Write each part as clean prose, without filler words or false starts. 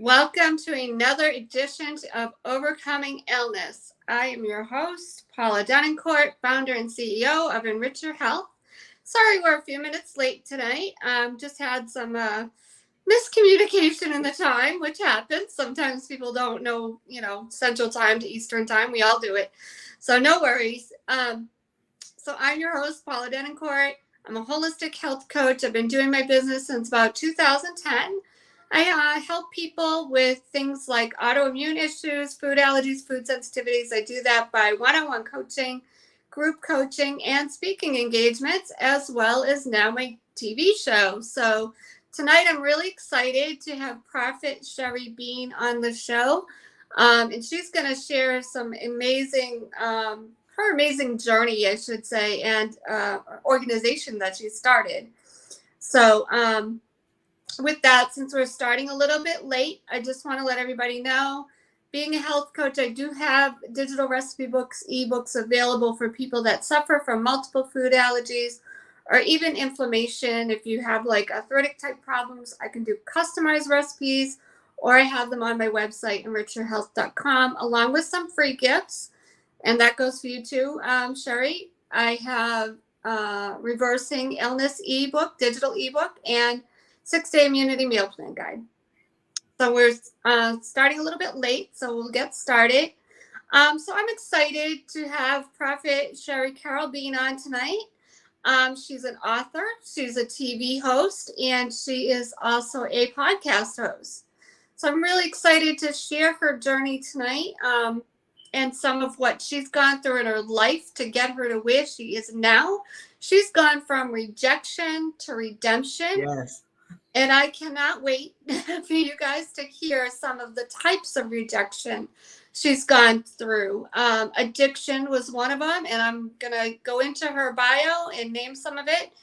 Welcome to another edition of Overcoming Illness. I am your host, Paula Denoncourt, founder and CEO of Enrich Your Health. Sorry we're a few minutes late tonight. Just had some miscommunication in the time, which happens. Sometimes people don't know, Central Time to Eastern Time. We all do it. So no worries. So I'm your host, Paula Denoncourt. I'm a holistic health coach. I've been doing my business since about 2010. I help people with things like autoimmune issues, food allergies, food sensitivities. I do that by one-on-one coaching, group coaching, and speaking engagements, as well as now my TV show. So tonight I'm really excited to have Prophet Sherry Bean on the show. And she's going to share some her amazing journey, I should say, and organization that she started. So, with that, since we're starting a little bit late, I just want to let everybody know, being a health coach, I do have digital recipe books, ebooks available for people that suffer from multiple food allergies or even inflammation. If you have like arthritic type problems, I can do customized recipes, or I have them on my website, enrichyourhealth.com, along with some free gifts. And that goes for you too, Sherry. I have Reversing Illness ebook, digital ebook, and 6-day immunity meal plan guide. So we're starting a little bit late, so we'll get started. So I'm excited to have Prophet Sherry Carol Bean on tonight. She's an author, she's a TV host, and she is also a podcast host. So I'm really excited to share her journey tonight, and some of what she's gone through in her life to get her to where she is now. She's gone from rejection to redemption. Yes. And I cannot wait for you guys to hear some of the types of rejection she's gone through. Addiction was one of them, and I'm going to go into her bio and name some of it.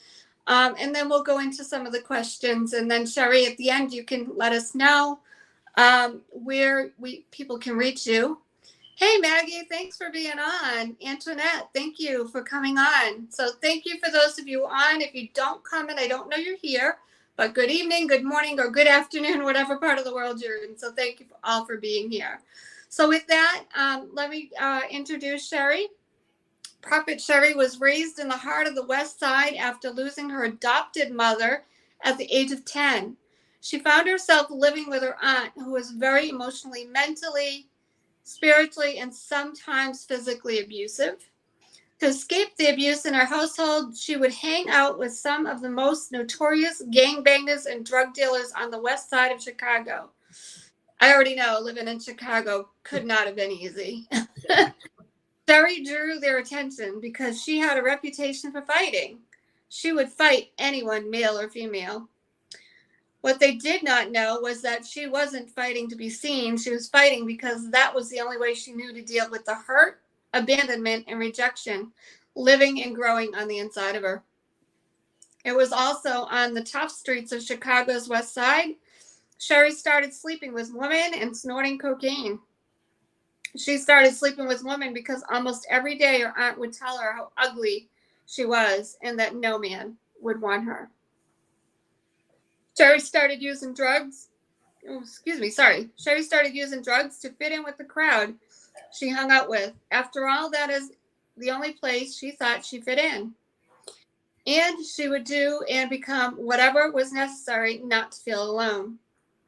And then we'll go into some of the questions. And then, Sherry, at the end, you can let us know where people can reach you. Hey, Maggie, thanks for being on. Antoinette, thank you for coming on. So thank you for those of you on. If you don't comment, I don't know you're here. But good evening, good morning, or good afternoon, whatever part of the world you're in. So thank you all for being here. So with that, let me introduce Sherry. Prophet Sherry was raised in the heart of the West Side after losing her adopted mother at the age of 10. She found herself living with her aunt, who was very emotionally, mentally, spiritually, and sometimes physically abusive. To escape the abuse in her household, she would hang out with some of the most notorious gangbangers and drug dealers on the west side of Chicago. I already know living in Chicago could not have been easy. Sherry drew their attention because she had a reputation for fighting. She would fight anyone, male or female. What they did not know was that she wasn't fighting to be seen. She was fighting because that was the only way she knew to deal with the hurt, abandonment, and rejection living and growing on the inside of her. It was also on the tough streets of Chicago's West Side. Sherry started sleeping with women and snorting cocaine. She started sleeping with women because almost every day her aunt would tell her how ugly she was and that no man would want her. Sherry started using drugs. Sherry started using drugs to fit in with the crowd she hung out with. After all, that is the only place she thought she fit in. And she would do and become whatever was necessary not to feel alone.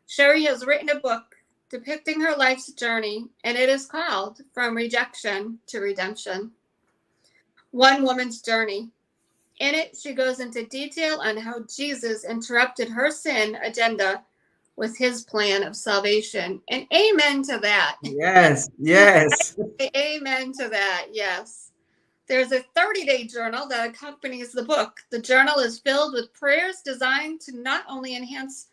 Sherry has written a book depicting her life's journey, and it is called From Rejection to Redemption: One Woman's Journey. In it, she goes into detail on how Jesus interrupted her sin agenda with his plan of salvation. And amen to that. Yes, yes. Amen to that, yes. There's a 30-day journal that accompanies the book. The journal is filled with prayers designed to not only enhance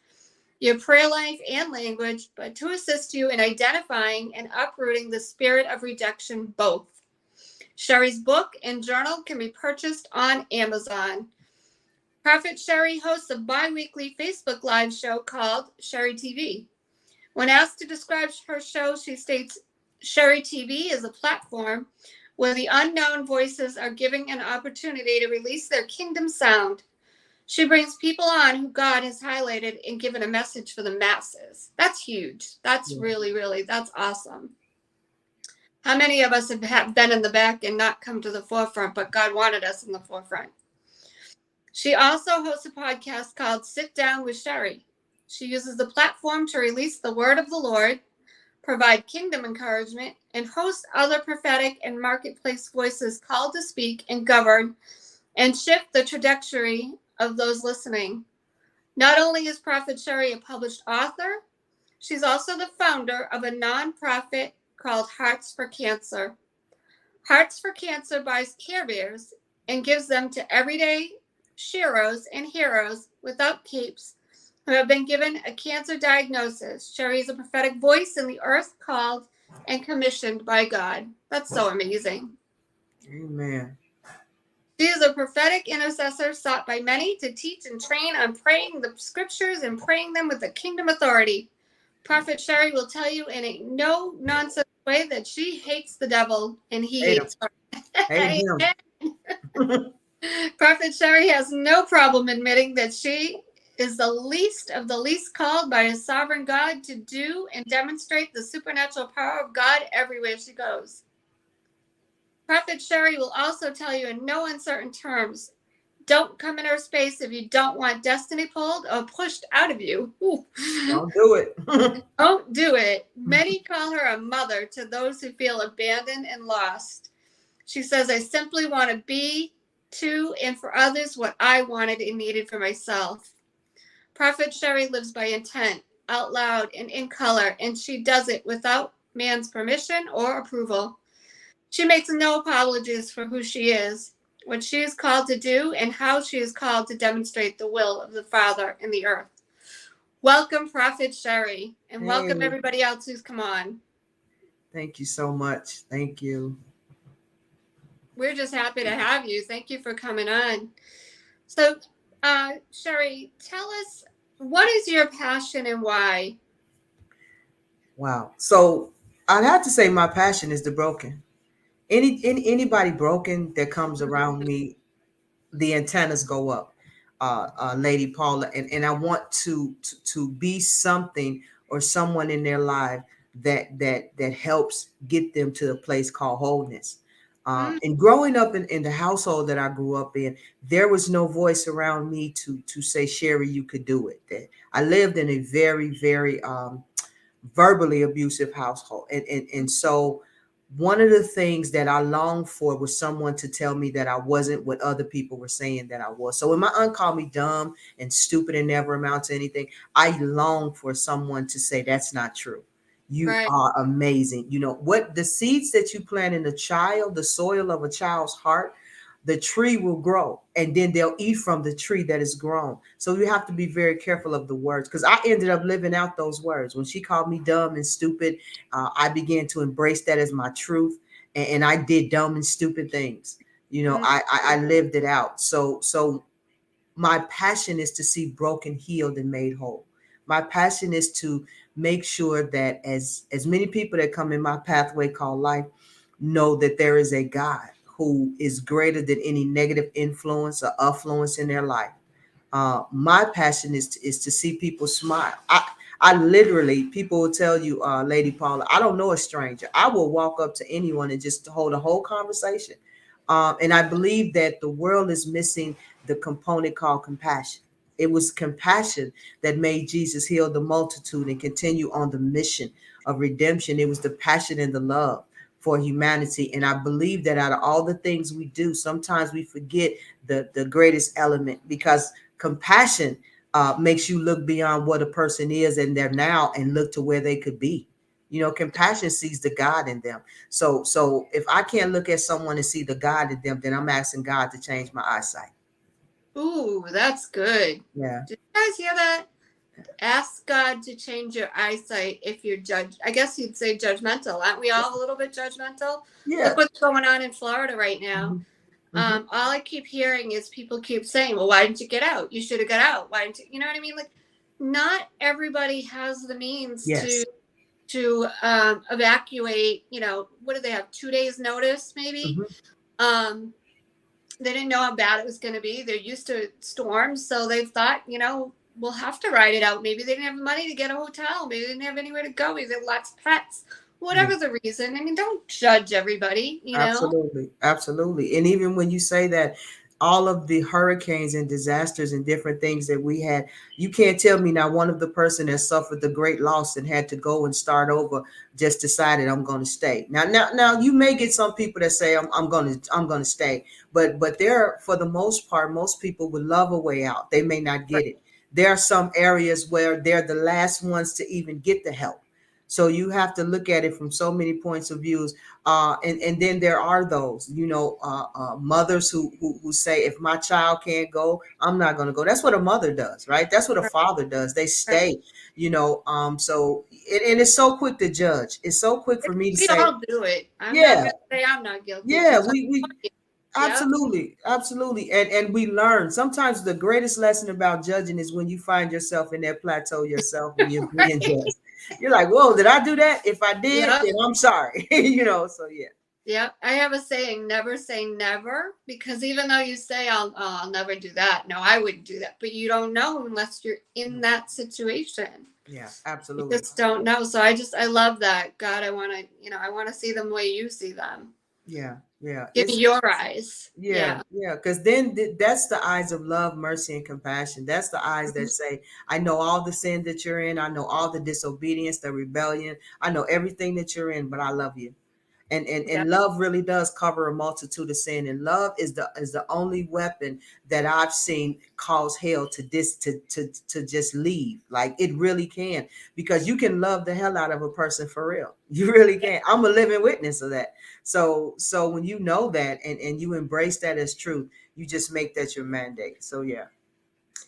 your prayer life and language, but to assist you in identifying and uprooting the spirit of rejection both. Sherry's book and journal can be purchased on Amazon. Prophet Sherry hosts a bi-weekly Facebook Live show called Sherry TV. When asked to describe her show, she states, Sherry TV is a platform where the unknown voices are given an opportunity to release their kingdom sound. She brings people on who God has highlighted and given a message for the masses. That's huge. That's Yeah. really, really, that's awesome. How many of us have been in the back and not come to the forefront, but God wanted us in the forefront? She also hosts a podcast called Sit Down with Sherry. She uses the platform to release the word of the Lord, provide kingdom encouragement, and host other prophetic and marketplace voices called to speak and govern and shift the trajectory of those listening. Not only is Prophet Sherry a published author, she's also the founder of a nonprofit called Hearts for Cancer. Hearts for Cancer buys Care Bears and gives them to everyday sheroes and heroes without capes who have been given a cancer diagnosis. Sherry is a prophetic voice in the earth called and commissioned by God. That's so amazing. Amen. She is a prophetic intercessor sought by many to teach and train on praying the scriptures and praying them with the kingdom authority. Prophet Sherry will tell you in a no nonsense way that she hates the devil and he Hate him. hates her. Hate him. Prophet Sherry has no problem admitting that she is the least of the least called by a sovereign God to do and demonstrate the supernatural power of God everywhere she goes. Prophet Sherry will also tell you in no uncertain terms, don't come in her space if you don't want destiny pulled or pushed out of you. Don't do it. Don't do it. Many call her a mother to those who feel abandoned and lost. She says, I simply want to be to and for others what I wanted and needed for myself. Prophet Sherry lives by intent, out loud and in color, and she does it without man's permission or approval. She makes no apologies for who she is, what she is called to do, and how she is called to demonstrate the will of the Father in the earth. Welcome, Prophet Sherry, and welcome Hey, everybody else who's come on. thank you so much. Thank you. We're just happy to have you. Thank you for coming on. So, Sherry, tell us, what is your passion and why? Wow. So I'd have to say my passion is the broken. Anybody broken that comes around me, the antennas go up. Lady Paula, and I want to be something or someone in their life that helps get them to a place called wholeness. Mm, And growing up in the household that I grew up in, there was no voice around me to say, Sherry, you could do it. That I lived in a very verbally abusive household, and so one of the things that I longed for was someone to tell me that I wasn't what other people were saying that I was. So when my aunt called me dumb and stupid and never amount to anything, I longed for someone to say that's not true. You right. are amazing. You know what, the seeds that you plant in a child, the soil of a child's heart, the tree will grow, and then they'll eat from the tree that is grown. So you have to be very careful of the words, because I ended up living out those words. When she called me dumb and stupid, I began to embrace that as my truth, and I did dumb and stupid things. You know, Mm, I lived it out. So my passion is to see broken healed and made whole. My passion is to make sure that as many people that come in my pathway called life know that there is a God who is greater than any negative influence or affluence in their life. My passion is to see people smile. I literally, people will tell you, Lady Paula, I don't know a stranger. I will walk up to anyone and just hold a whole conversation. And I believe that the world is missing the component called compassion. It was compassion that made Jesus heal the multitude and continue on the mission of redemption. It was the passion and the love for humanity. And I believe that out of all the things we do, sometimes we forget the greatest element, because compassion makes you look beyond what a person is and they're now and look to where they could be. You know, compassion sees the God in them. So if I can't look at someone and see the God in them, then I'm asking God to change my eyesight. ooh, that's good. Yeah. Did you guys hear that? Ask God to change your eyesight if you're judged. I guess you'd say judgmental. Aren't we all a little bit judgmental? Yeah. Look what's going on in Florida right now. Mhm. Mhm. All I keep hearing is people keep saying, well, why didn't you get out? You should have got out. Why didn't you? You know what I mean? Like, not everybody has the means Yes. to evacuate. You know, what do they have? 2 days notice, maybe. Mhm. Um, They didn't know how bad it was going to be. They're used to storms, so they thought, we'll have to ride it out. Maybe they didn't have money to get a hotel. Maybe they didn't have anywhere to go. Maybe they had lots of pets. Yeah. Whatever the reason. I mean, don't judge everybody. Absolutely, absolutely. And even when you say that, all of the hurricanes and disasters and different things that we had, you can't tell me now one of the person that suffered the great loss and had to go and start over just decided I'm going to stay. Now you may get some people that say I'm going to stay, but there, for the most part, most people would love a way out. They may not get it. There are some areas where they're the last ones to even get the help. So you have to look at it from so many points of views. And then there are those, mothers who say, if my child can't go, I'm not going to go. That's what a mother does, right? That's what a father does. They Right. stay. So and it's so quick to judge. It's so quick for me to We say, all do it. I'm not yeah, going to say I'm not guilty yeah, because we I'm guilty. Yep. absolutely, absolutely. And we learn. Sometimes the greatest lesson about judging is when you find yourself in that plateau yourself and you're being Right. judged. You're like, whoa, did I do that? If I did, Yep. then I'm sorry. So yeah. Yep. I have a saying, never say never, because even though you say I'll never do that, no, I wouldn't do that, but you don't know unless you're in that situation. Yeah, You absolutely. just don't know. So I love that. God, I want to see them the way you see them. Yeah, yeah. Give me your eyes. Yeah, Yeah. yeah. Because then that's the eyes of love, mercy, and compassion. That's the eyes that Mhm. say, I know all the sin that you're in. I know all the disobedience, the rebellion. I know everything that you're in, but I love you. And Yep. love really does cover a multitude of sin, and love is the only weapon that I've seen cause hell to just leave. Like, it really can, because you can love the hell out of a person for real. You really can. I'm a living witness of that. So when you know that, and you embrace that as truth, you just make that your mandate. So yeah.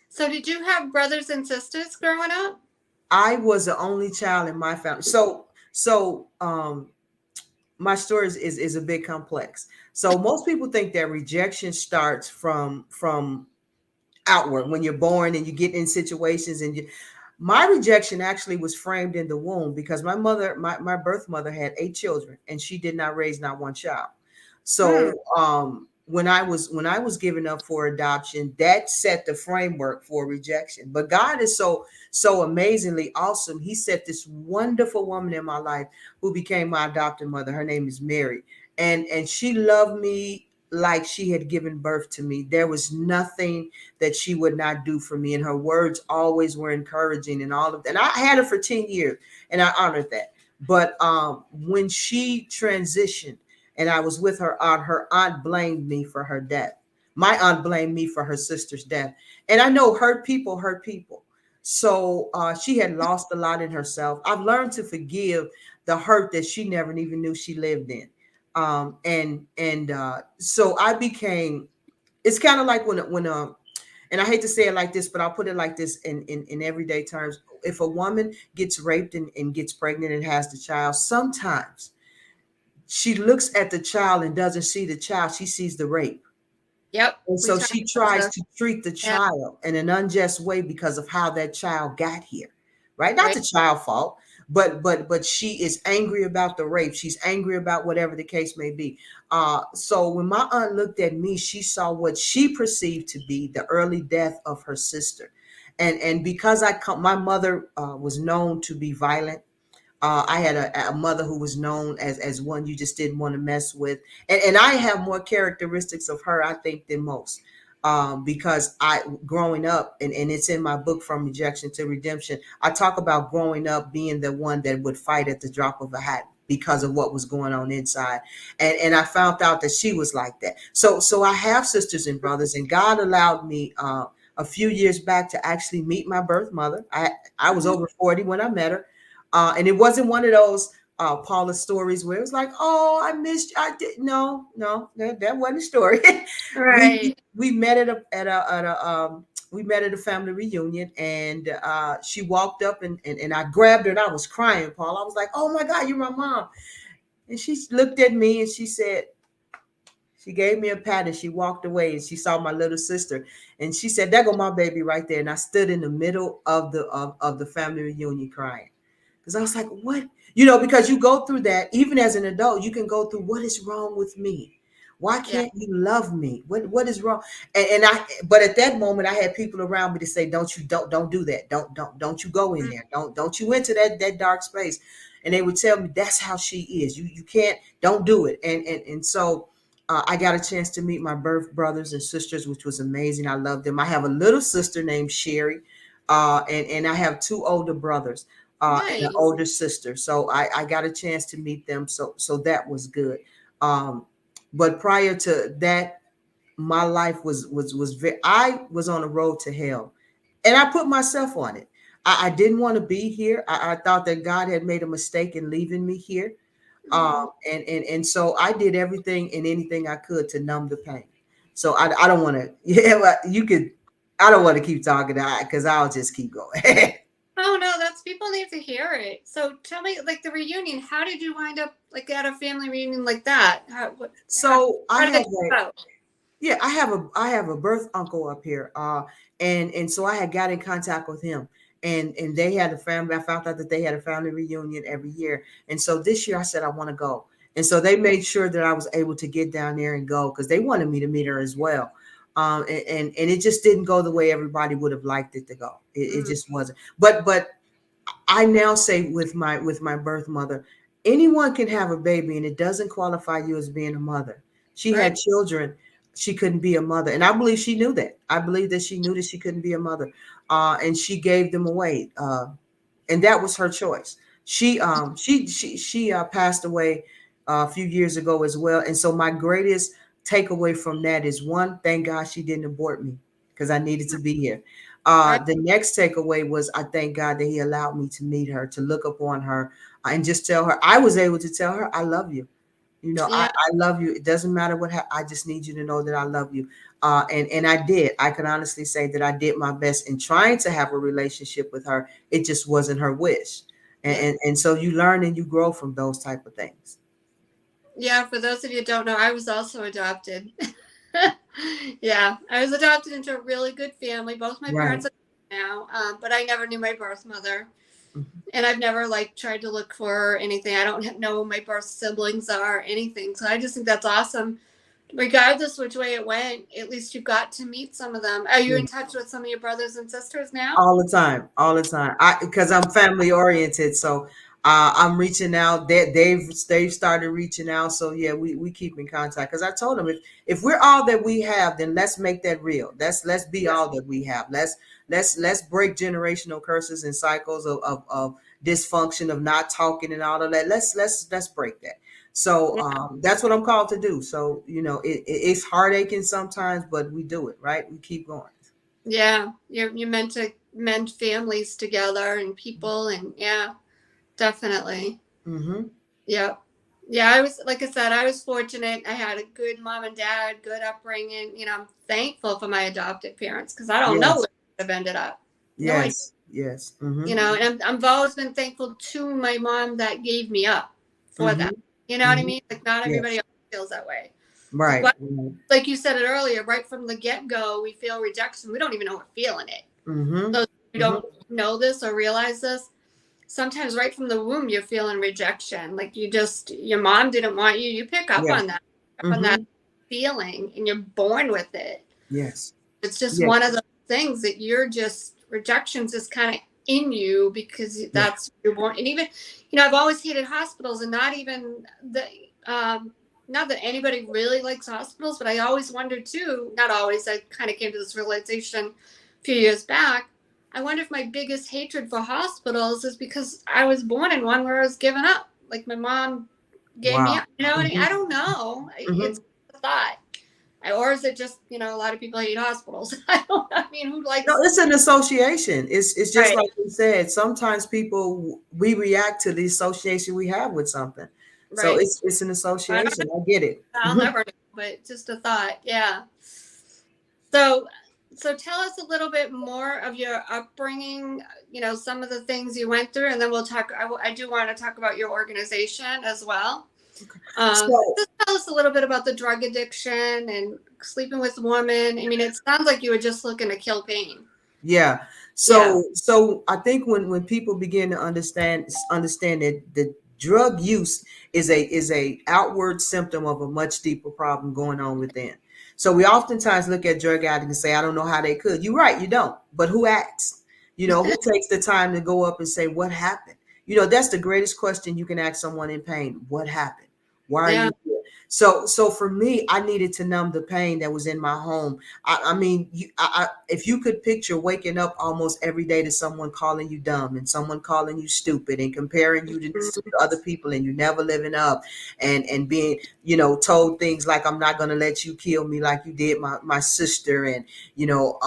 So did you have brothers and sisters growing up? I was the only child in my family. So my story is a bit complex. So most people think that rejection starts from outward when you're born and you get in situations, my rejection actually was framed in the womb, because my birth mother had 8 children and she did not raise not one child. Hmm. So when I was given up for adoption, that set the framework for rejection. But God is so amazingly awesome. He set this wonderful woman in my life who became my adopted mother. Her name is Mary. And she loved me like she had given birth to me. There was nothing that she would not do for me. And her words always were encouraging and all of that. And I had her for 10 years and I honored that. But when she transitioned and I was with her aunt blamed me for her death. My aunt blamed me for her sister's death. And I know hurt people hurt people. So she had lost a lot in herself. I've learned to forgive the hurt that she never even knew she lived in. So I became, it's kind of like when and I hate to say it like this, but I'll put it like this in everyday terms. If a woman gets raped and gets pregnant and has the child, sometimes she looks at the child and doesn't see the child, she sees the rape. Yep. And We so talked she about tries this. to treat the Yeah. child in an unjust way because of how that child got here. Right? Not Right. the child fault, but she is angry about the rape. She's angry about whatever the case may be. So when my aunt looked at me, she saw what she perceived to be the early death of her sister. And because my mother was known to be violent. I had a mother who was known as one you just didn't want to mess with, and I have more characteristics of her, I think, than most, because I growing up, and it's in my book, From Rejection to Redemption. I talk about growing up being the one that would fight at the drop of a hat because of what was going on inside, and I found out that she was like that. So I have sisters and brothers, and God allowed me. A few years back to actually meet my birth mother. I was over 40 when I met her. And it wasn't one of those Paula stories where it was like, "Oh, I missed you." I did no, that wasn't a story. we Right. we met at a we met at a family reunion, and she walked up, and I grabbed her and I was crying, Paul. I was like, "Oh my God, you're my mom!" And she looked at me and she said, she gave me a pat and she walked away, and she saw my little sister and she said, "There go my baby right there." And I stood in the middle of the family reunion crying. Because I was like, what? Because you go through that, even as an adult, you can go through, what is wrong with me? Why Yeah. can't you love me? What is wrong? But at that moment I had people around me to say, don't do that. Don't you go in Mm, there. Don't you enter that dark space. And they would tell me that's how she is. You can't, don't do it. So I got a chance to meet my birth brothers and sisters, which was amazing. I love them. I have a little sister named Sherry, and I have two older brothers, and an nice. older sister. So I got a chance to meet them. So that was good. Um, but prior to that, my life was very, I was on a road to hell, and I put myself on it. I didn't want to be here. I thought that God had made a mistake in leaving me here. Mm. And so I did everything and anything I could to numb the pain. So I don't want to, yeah, but you could, I don't want to keep talking because I'll just keep going. Oh no, that's people need to hear it. So tell me, like the reunion, how did you wind up like at a family reunion like that? So I How did have it a, go? yeah, I have a birth uncle up here. And so I had got in contact with him. And they had a family. I found out that they had a family reunion every year. And so this year I said I want to go. And so they made sure that I was able to get down there and go because they wanted me to meet her as well. And it just didn't go the way everybody would have liked it to go. It Mm, just wasn't. But I now say with my birth mother, anyone can have a baby and it doesn't qualify you as being a mother. She had right. children, she couldn't be a mother. And I believe she knew that. I believe that she knew that she couldn't be a mother. And she gave them away. And that was her choice. She passed away a few years ago as well. And so my greatest takeaway from that is one, thank God she didn't abort me because I needed to be here. Right. The next takeaway was I thank God that He allowed me to meet her, to look upon her, and just tell her. I was able to tell her, I love you. You know, Yeah. I love you. It doesn't matter what I just need you to know that I love you. And I did. I can honestly say that I did my best in trying to have a relationship with her. It just wasn't her wish. And, Yeah. and so you learn and you grow from those type of things. Yeah. For those of you who don't know, I was also adopted. Yeah, I was adopted into a really good family. Both my Right. parents are now, but I never knew my birth mother, Mhm. and I've never like tried to look for anything. I don't know who my birth siblings are or anything. So I just think that's awesome. Regardless which way it went, at least you got to meet some of them. Are you Yeah. in touch with some of your brothers and sisters now? All the time, all the time. I because I'm family oriented, so I'm reaching out. They've started reaching out. So yeah, we keep in contact. Because I told them if we're all that we have, then let's make that real. Let's be Yeah. all that we have. Let's break generational curses and cycles of dysfunction of not talking and all of that. Let's break that. So Yeah. that's what I'm called to do. So it's heartaching sometimes, but we do it right. We keep going. Yeah. You're meant to mend families together and people, and yeah, definitely. Mm-hmm. Yep. Yeah, I was like I said, I was fortunate. I had a good mom and dad, good upbringing. I'm thankful for my adopted parents because I don't know where Yes. I would have ended up. No idea. Yes. Yes. Mm-hmm. And I've always been thankful to my mom that gave me up for Mm-hmm. that. You know what I Mm-hmm. mean? Like not everybody Yes. else feels that way. Like Right. what, like you said it earlier, right from the get go, we feel rejection. We don't even know we're feeling it. Mm-hmm. So you Mm-hmm. don't know this or realize this sometimes right from the womb you're feeling rejection, like your mom didn't want you. You pick up Yes. on that Mm-hmm. feeling and you're born with it. Yes. It's just Yes. one of those things that you're just rejection's just kind of in you because Yeah. that's you're born. And even I've always hated hospitals, and not even the not that anybody really likes hospitals, but I always wondered too, not always, I kind of came to this realization a few years back. I wonder if my biggest hatred for hospitals is because I was born in one where I was given up. Like my mom gave me Wow. up. You know, and Mm-hmm. I don't know. Mm-hmm. It's a thought. Or is it just, a lot of people hate hospitals? I don't I mean, who No, likes it's an association. It's just right, like you said. Sometimes people we react to the association we have with something. So right. it's an I don't know. association. I get it. I'll Mhm. never know, but just a thought. Yeah. So, so tell us a little bit more of your upbringing. Some of the things you went through, and then we'll talk. I do want to talk about your organization as well. So Just tell us a little bit about the drug addiction and sleeping with women. I mean, it sounds like you were just looking to kill pain. yeah. Yeah. So I think when people begin to understand that Drug use is a outward symptom of a much deeper problem going on within. So we oftentimes look at drug addicts and say, I don't know how they could. You're right, you don't. But who acts? Who takes the time to go up and say, what happened? That's the greatest question you can ask someone in pain. What happened? Why are Yeah. you here? So for me, I needed to numb the pain that was in my home. I mean, if you could picture waking up almost every day to someone calling you dumb and someone calling you stupid and comparing you to Mhm. other people, and you never living up, and being told things like, I'm not going to let you kill me like you did my sister. And you know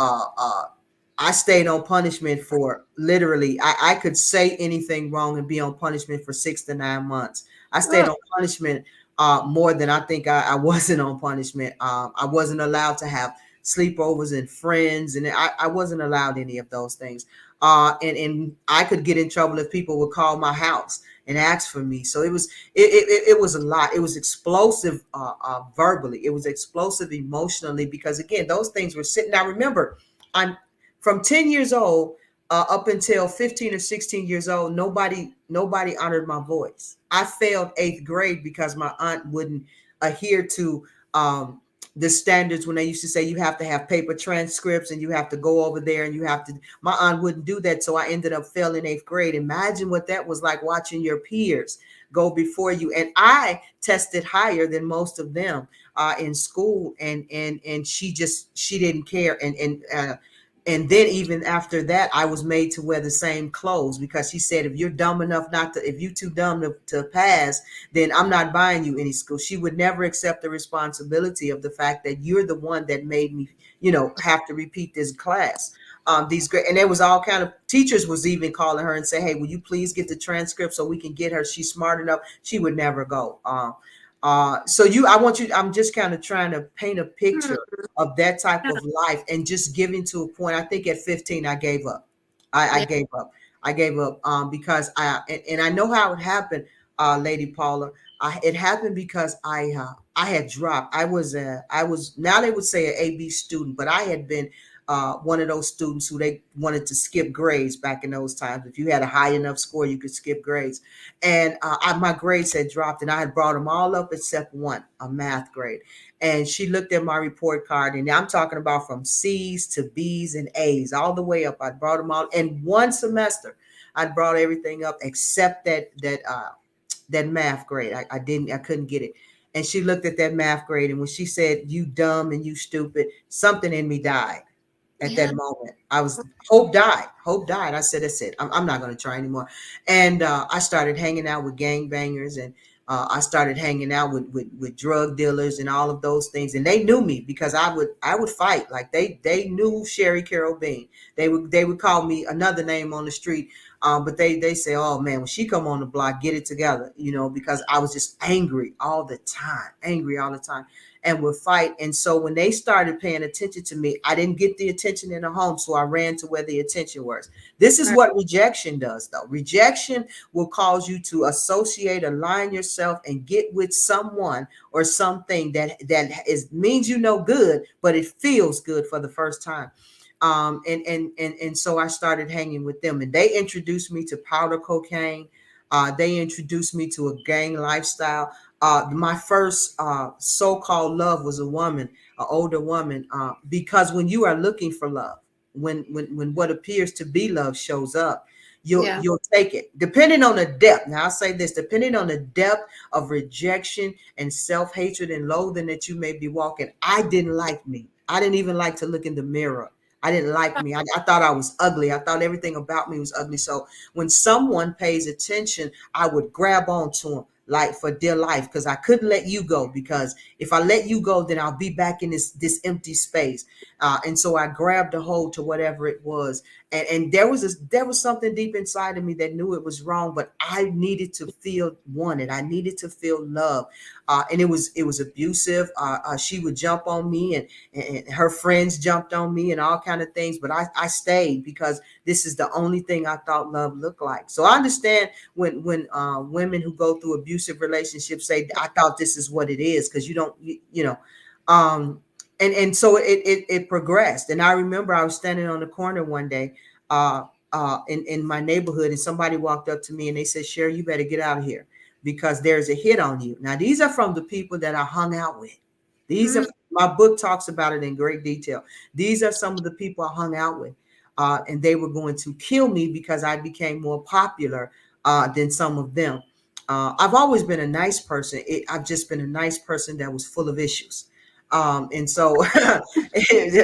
I stayed on punishment for literally, I could say anything wrong and be on punishment for 6 to 9 months. I stayed Oh, on punishment more than I think I wasn't on punishment. I wasn't allowed to have sleepovers and friends, and I wasn't allowed any of those things. And I could get in trouble if people would call my house and ask for me. So it was a lot. It was explosive verbally. It was explosive emotionally, because again, those things were sitting. Now remember, I'm from 10 years old up until 15 or 16 years old. Nobody honored my voice. I failed 8th grade because my aunt wouldn't adhere to the standards when they used to say you have to have paper transcripts and you have to go over there and you have to. My aunt wouldn't do that, so I ended up failing 8th grade. Imagine what that was like, watching your peers go before you, and I tested higher than most of them in school, and she didn't care. And then even after that, I was made to wear the same clothes, because she said, if you're dumb enough not to, if you're too dumb to pass, then I'm not buying you any school. She would never accept the responsibility of the fact that you're the one that made me, have to repeat this class. These great, and there was all kind of teachers was even calling her and say, hey, will you please get the transcript so we can get her? She's smart enough. She would never go. I'm just kind of trying to paint a picture hmm. of that type of life, and just giving to a point. I think at 15 I gave up. I Yeah. gave up. I gave up because and I know how it happened, Lady Paula. It happened because I had dropped. I was now they would say an AB student, but I had been one of those students who they wanted to skip grades back in those times. If you had a high enough score, you could skip grades. And my grades had dropped, and I had brought them all up except one, a math grade. And she looked at my report card, and I'm talking about from C's to B's and A's all the way up. I brought them all in one semester. I brought everything up except that math grade. I couldn't get it. And she looked at that math grade, and when she said, you dumb and you stupid, something in me died at Yeah. that moment. I was hope died. Hope died. I said, that's it. I'm not going to try anymore. And I started hanging out with gangbangers, and I started hanging out with drug dealers and all of those things. And they knew me because I would fight. Like they knew Sherry Carol Bean. They would call me another name on the street. But they say, oh man, when she come on the block, get it together, because I was just angry all the time, and would fight. And so when they started paying attention to me, I didn't get the attention in the home, so I ran to where the attention was. This is Right. what rejection does, though. Rejection will cause you to associate, align yourself, and get with someone or something that is means good, but it feels good for the first time. And so I started hanging with them, and they introduced me to powder cocaine. They introduced me to a gang lifestyle. My first so-called love was a woman, an older woman, because when you are looking for love, when what appears to be love shows up, you'll Yeah. you'll take it, depending on the depth. Now I'll say this: depending on the depth of rejection and self-hatred and loathing that you may be walking. I didn't like me. I didn't even like to look in the mirror. I didn't like me. I thought I was ugly. I thought everything about me was ugly. So when someone pays attention, I would grab onto them like for dear life, because I couldn't let you go, because if I let you go, then I'll be back in this empty space. And so I grabbed a hold to whatever it was, and there was something deep inside of me that knew it was wrong, but I needed to feel wanted. I needed to feel love, and it was abusive. She would jump on me, and her friends jumped on me, and all kind of things. But I stayed because this is the only thing I thought love looked like. So I understand when women who go through abusive relationships say, I thought this is what it is, because you don't you know um and so it progressed. And I remember I was standing on the corner one day in my neighborhood, and somebody walked up to me and they said, Sherry, you better get out of here. because there's a hit on you. Now, these are from the people that I hung out with. These are, Mm. my book talks about it in great detail. These are some of the people I hung out with. And they were going to kill me because I became more popular than some of them. I've always been a nice person. I've just been a nice person that was full of issues. And so,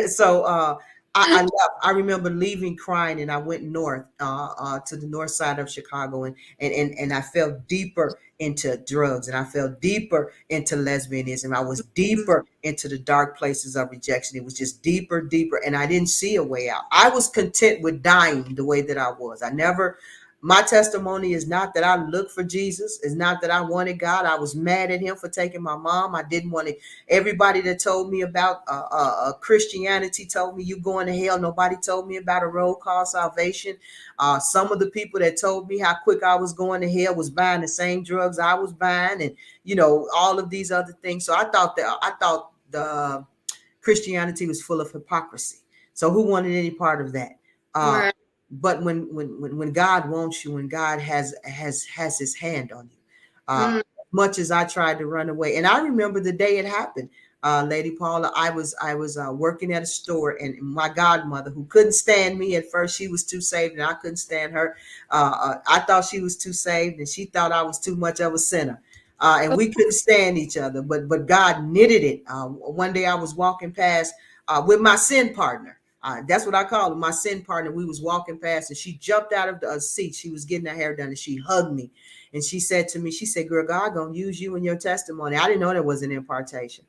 so I left. I remember leaving crying, and I went north to the north side of Chicago, and I fell deeper into drugs, and I fell deeper into lesbianism. I was deeper into the dark places of rejection. It was just deeper, deeper, and I didn't see a way out. I was content with dying the way that I was. I never. My testimony is not that I looked for Jesus. It's not that I wanted God. I was mad at him for taking my mom. I didn't want to. Everybody that told me about Christianity told me you going to hell. Nobody told me about a road called salvation. Some of the people that told me how quick I was going to hell was buying the same drugs I was buying, and all of these other things. So I thought the Christianity was full of hypocrisy. So who wanted any part of that? Uh, Right. but when God wants you, when God has His hand on you, Mm. much as I tried to run away, and I remember the day it happened, Lady Paula. I was working at a store, and my godmother, who couldn't stand me at first, she was too saved, and I couldn't stand her. I thought she was too saved, and she thought I was too much of a sinner. And we couldn't stand each other, but God knitted it. One day I was walking past with my sin partner. That's what I call her, my sin partner. We was walking past, and she jumped out of the seat. She was getting her hair done, and she hugged me, and she said to me, she said, "Girl, God gonna use you in your testimony." I didn't know that was an impartation.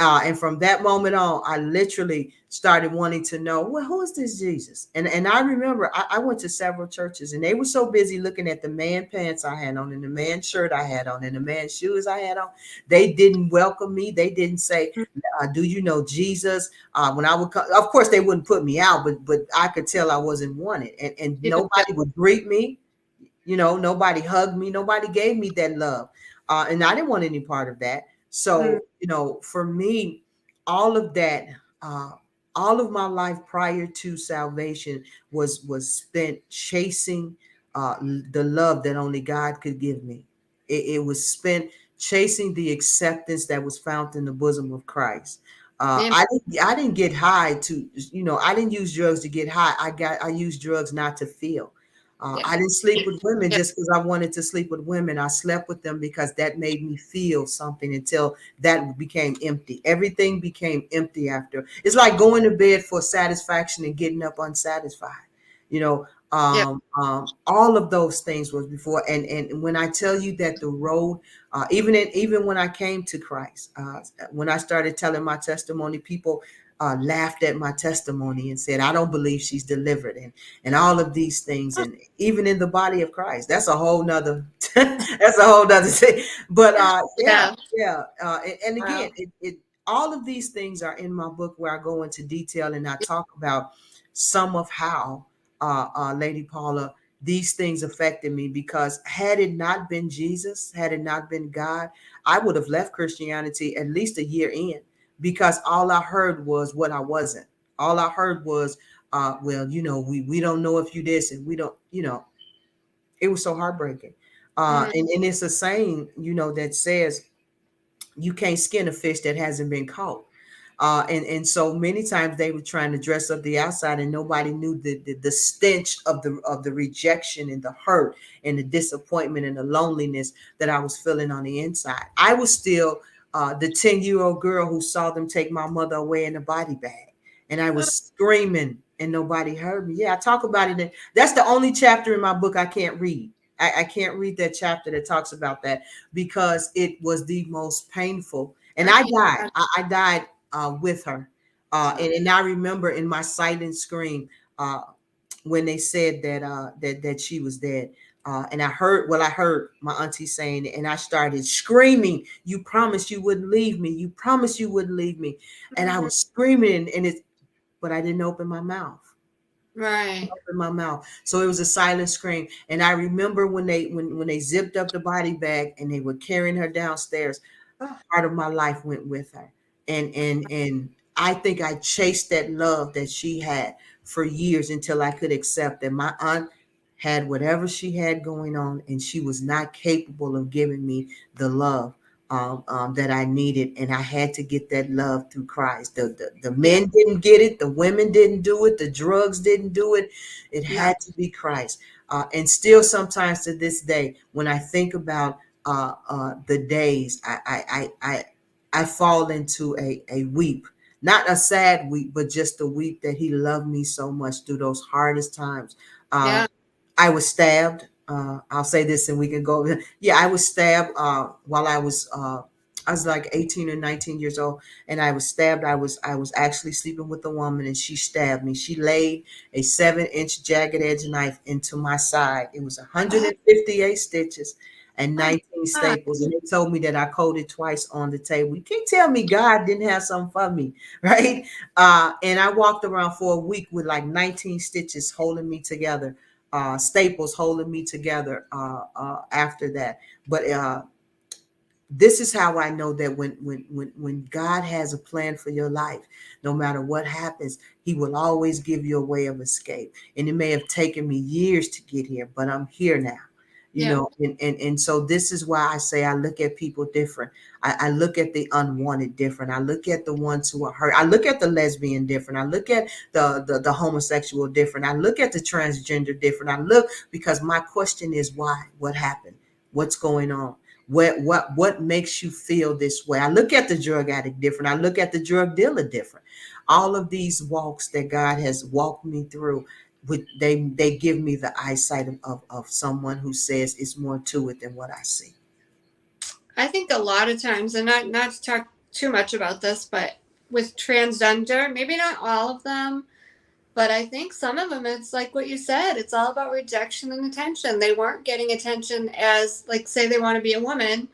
And from that moment on, I literally started wanting to know, well, who is this Jesus? And I remember I went to several churches, and they were so busy looking at the man pants I had on, and the man shirt I had on, and the man shoes I had on. They didn't welcome me. They didn't say, "Do you know Jesus?" When I would come, of course, they wouldn't put me out, but I could tell I wasn't wanted, and You could tell. nobody would greet me. Nobody hugged me. Nobody gave me that love. And I didn't want any part of that. Mm. So, for me, all of that, uh, all of my life prior to salvation was spent chasing the love that only God could give me. It was spent chasing the acceptance that was found in the bosom of Christ. Amen. I didn't get high to, I didn't use drugs to get high. I used drugs not to feel. Yeah. I didn't sleep with women Yeah. just because I wanted to sleep with women. I slept with them because that made me feel something until that became empty. Everything became empty after. It's like going to bed for satisfaction and getting up unsatisfied. You know, Yeah. all of those things was before. And when I tell you that the road, even when I came to Christ, when I started telling my testimony, people laughed at my testimony and said, "I don't believe she's delivered," and all of these things. And even in the body of Christ, that's a whole nother that's a whole nother thing. But yeah, Yeah. yeah. And again, Wow. it all of these things are in my book, where I go into detail and I talk about some of how Lady Paula, these things affected me, because had it not been Jesus, had it not been God, I would have left Christianity at least a year in, because all I heard was what I wasn't. All I heard was, well, we don't know if you this, and we don't, it was so heartbreaking. Mm. And it's a saying, that says you can't skin a fish that hasn't been caught. And so many times they were trying to dress up the outside, and nobody knew the stench of the rejection and the hurt and the disappointment and the loneliness that I was feeling on the inside. I was still the 10-year-old girl who saw them take my mother away in a body bag, and I was screaming and nobody heard me. Yeah, I talk about it. That's the only chapter in my book I can't read. I can't read that chapter that talks about that, because it was the most painful. And I I can't died. imagine. I died with her. And I remember in my silent scream, when they said that she was dead. And I heard my auntie saying it, and I started screaming, "You promised you wouldn't leave me. You promised you wouldn't leave me." And I Mhm. was screaming, but I didn't open my mouth. Right. In my mouth. So it was a silent scream. And I remember when they zipped up the body bag and they were carrying her downstairs, Oh, part of my life went with her. And I think I chased that love that she had for years, until I could accept that my aunt had whatever she had going on, and she was not capable of giving me the love that I needed, and I had to get that love through Christ. The Yeah. men didn't get it, the women didn't do it, the drugs didn't do it. It No. had to be Christ. And still, sometimes to this day, when I think about the days, I fall into a weep, not a sad weep, but just a weep that He loved me so much through those hardest times. Uh, Yeah. I was stabbed. I'll say this and we can go. Yeah, I was stabbed while I was like 18 or 19 years old, and I was stabbed. I was actually sleeping with a woman, and she stabbed me. She laid a 7-inch jagged edge knife into my side. It was Oh 158 stitches and my 19 God. staples, and they told me that I coded twice on the table. You can't tell me God didn't have something for me, right? And I walked around for a week with like 19 stitches holding me together, staples holding me together after that. But this is how I know that when God has a plan for your life, no matter what happens, He will always give you a way of escape. And it may have taken me years to get here, but I'm here now. Yeah. And so this is why I say I look at people different. I look at the unwanted different. I look at the ones who are hurt. I look at the lesbian different. I look at the homosexual different. I look at the transgender different. I look because my question is why? What happened? What's going on? What makes you feel this way? I look at the drug addict different. I look at the drug dealer different. All of these walks that God has walked me through, with they give me the eyesight of someone who says it's more to it than what I see. I think a lot of times, and not to talk too much about this, but with transgender, maybe not all of them, but I think some of them, it's like what you said, it's all about rejection and attention. They weren't getting attention as, like, say they want to be a woman.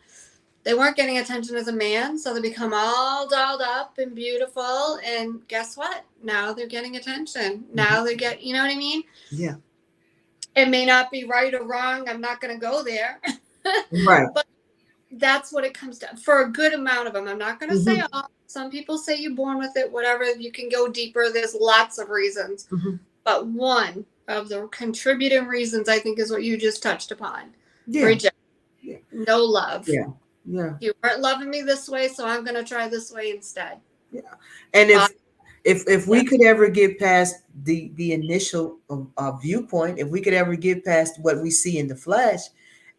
They weren't getting attention as a man, so they become all dolled up and beautiful. And guess what? Now they're getting attention. Mhm. Now they get, you know what I mean? Yeah. It may not be right or wrong. I'm not going to go there. Right. But that's what it comes down for a good amount of them. I'm not going to say Hmm. all. Some people say you're born with it, whatever. You can go deeper. There's lots of reasons. Hmm. But one of the contributing reasons, I think, is what you just touched upon: Yeah. rejection, Yeah. no love. Yeah. Yeah. You weren't loving me this way, so I'm going to try this way instead. Yeah. And Uh, if yeah, we could ever get past the initial viewpoint, if we could ever get past what we see in the flesh,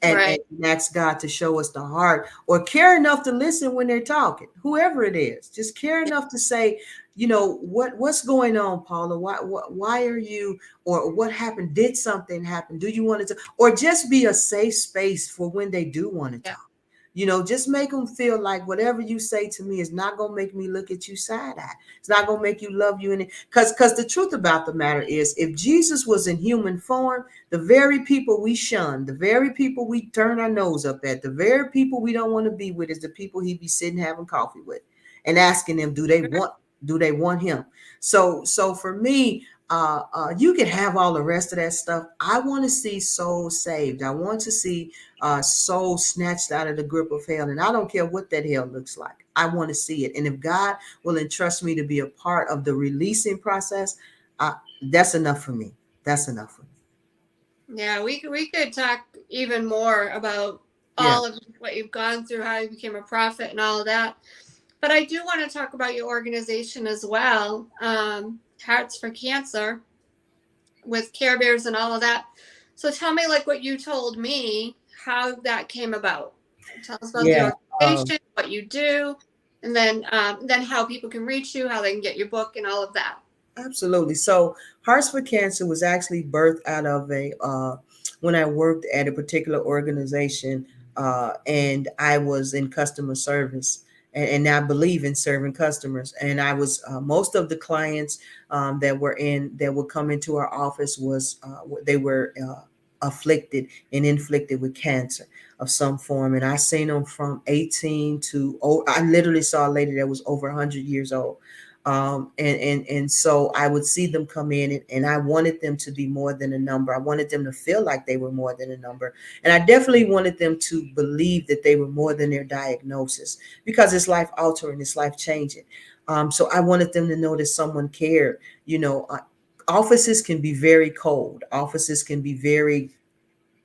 and right. ask God to show us the heart, or care enough to listen when they're talking, whoever it is, just care enough to say, what's going on, Paula? Why are you, or what happened? Did something happen? Do you want to, or just be a safe space for when they do want to Yeah. talk? Just make them feel like whatever you say to me is not going to make me look at you side eye. It's not going to make you love you. Because the truth about the matter is, if Jesus was in human form, the very people we shun, the very people we turn our nose up at, the very people we don't want to be with is the people he'd be sitting having coffee with and asking them, do they want him? So for me, you can have all the rest of that stuff. I want to see souls saved. I want to see soul snatched out of the grip of hell. And I don't care what that hell looks like. I want to see it. And if God will entrust me to be a part of the releasing process, that's enough for me. That's enough for me. Yeah, we could talk even more about Yeah. all of what you've gone through, how you became a prophet, and all of that. But I do want to talk about your organization as well, Hearts for Cancer, with Care Bears and all of that. So tell me, like what you told me, how that came about. Tell us about the Yeah. Um, organization, what you do, and then how people can reach you, how they can get your book, and all of that. Absolutely. So, Hearts for Cancer was actually birthed out of when I worked at a particular organization, and I was in customer service, and I believe in serving customers. And I was most of the clients that would come into our office was they were afflicted and inflicted with cancer of some form. And I seen them from 18 to, I literally saw a lady that was over 100 years old. And so I would see them come in, and I wanted them to be more than a number. I wanted them to feel like they were more than a number. And I definitely wanted them to believe that they were more than their diagnosis, because it's life altering, it's life changing. So I wanted them to know that someone cared. offices can be very cold. Offices can be very